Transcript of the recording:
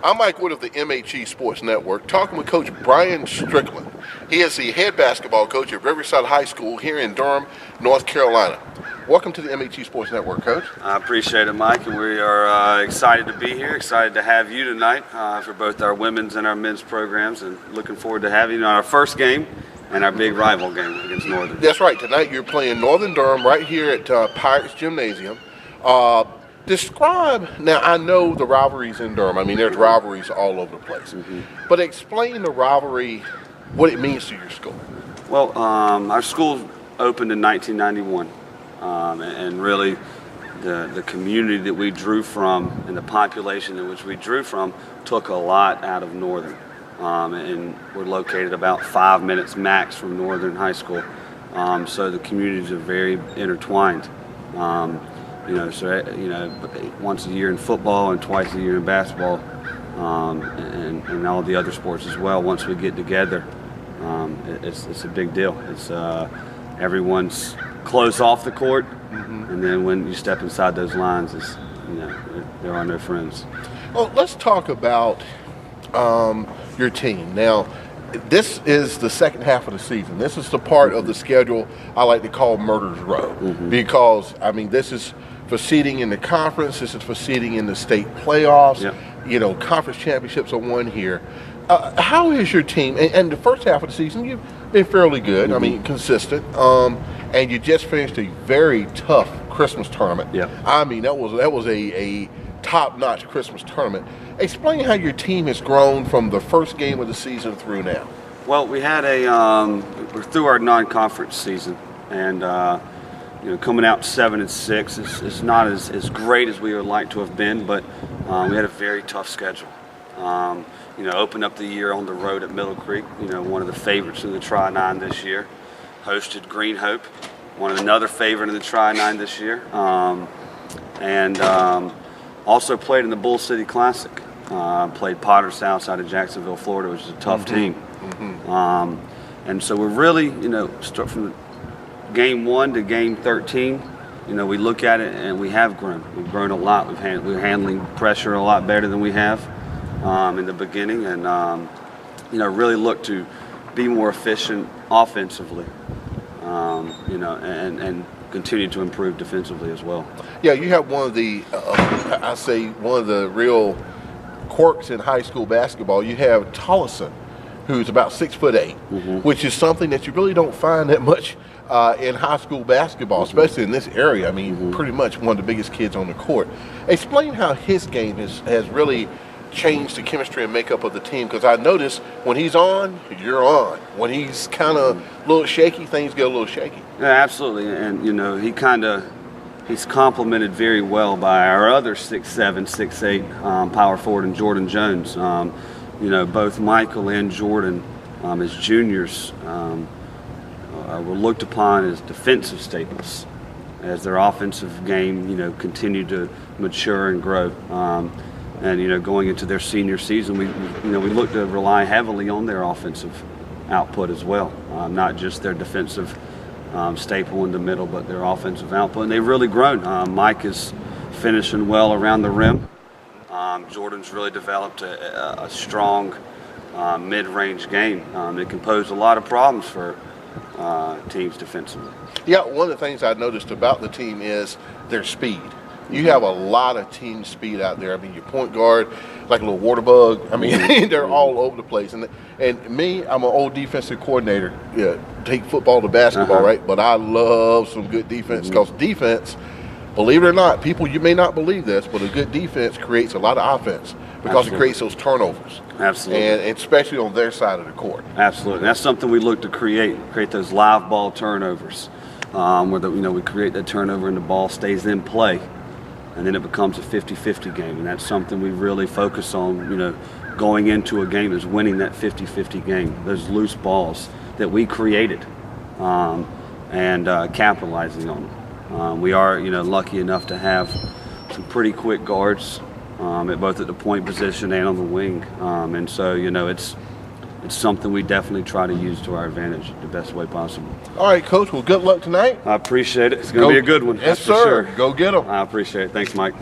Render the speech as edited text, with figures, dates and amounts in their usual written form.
I'm Mike Wood of the MHE Sports Network, talking with Coach Brian Strickland. He is the head basketball coach at Riverside High School here in Durham, North Carolina. Welcome to the MHE Sports Network, Coach. I appreciate it, Mike, and we are excited to be here, excited to have you tonight for both our women's and our men's programs, and looking forward to having you on our first game and our big rival game against Northern. That's right. Tonight you're playing Northern Durham right here at Pirates Gymnasium. Describe, now I know the rivalries in Durham. I mean, there's rivalries all over the place. But explain the rivalry, what it means to your school. Well, our school opened in 1991, and really the community that we drew from and the population in which we drew from took a lot out of Northern. And we're located about 5 minutes max from Northern High School. So the communities are very intertwined. Once a year in football and twice a year in basketball, and all the other sports as well. Once we get together, it's a big deal. It's everyone's close off the court, and then when you step inside those lines, there are no friends. Well, let's talk about your team now. This is the second half of the season. This is the part of the schedule I like to call Murder's Row, because I mean this is for seeding in the conference. This is for seeding in the state playoffs. Yep. You know, conference championships are won here. How is your team? And the first half of the season, you've been fairly good. I mean, consistent. And you just finished a very tough Christmas tournament. Yeah. I mean, that was a top-notch Christmas tournament. Explain how your team has grown from the first game of the season through now. Well, we had we're through our non-conference season, and coming out 7-6 is not as great as we would like to have been, but we had a very tough schedule. Opened up the year on the road at Middle Creek, one of the favorites in the Tri-9 this year. Hosted Green Hope, another favorite in the Tri-9 this year. Also played in the Bull City Classic. Played Potter's House out of Jacksonville, Florida, which is a tough team. And so we're really, start from game 1 to game 13. We look at it and we have grown. We've grown a lot. We're handling pressure a lot better than we have in the beginning, and really look to be more efficient offensively. And continue to improve defensively as well. Yeah, you have one of the, one of the real quirks in high school basketball. You have Tollison, who's about 6'8", which is something that you really don't find that much in high school basketball, especially in this area. I mean, pretty much one of the biggest kids on the court. Explain how his game has really changed the chemistry and makeup of the team, because I notice when he's on, you're on. When he's kind of a little shaky, things get a little shaky. Yeah, absolutely, and he's complemented very well by our other 6'7", 6'8" power forward and Jordan Jones. Both Michael and Jordan as juniors were looked upon as defensive staples as their offensive game continued to mature and grow. And going into their senior season, we look to rely heavily on their offensive output as well, not just their defensive staple in the middle, but their offensive output. And they've really grown. Mike is finishing well around the rim. Jordan's really developed a strong mid-range game. It can pose a lot of problems for teams defensively. Yeah, one of the things I noticed about the team is their speed. You have a lot of team speed out there. I mean, your point guard, like a little water bug. I mean, they're all over the place. And me, I'm an old defensive coordinator. Yeah, take football to basketball, right? But I love some good defense, because defense, believe it or not, people, you may not believe this, but a good defense creates a lot of offense because it creates those turnovers. Absolutely. And especially on their side of the court. Absolutely. And that's something we look to create those live ball turnovers, where we create that turnover and the ball stays in play. And then it becomes a 50-50 game, and that's something we really focus on, going into a game, is winning that 50-50 game, those loose balls that we created, and capitalizing on them. We are, lucky enough to have some pretty quick guards at both at the point position and on the wing, and so, it's something we definitely try to use to our advantage the best way possible. All right, Coach. Well, good luck tonight. I appreciate it. It's going to be a good one. Yes, sir. For sure. Go get them. I appreciate it. Thanks, Mike.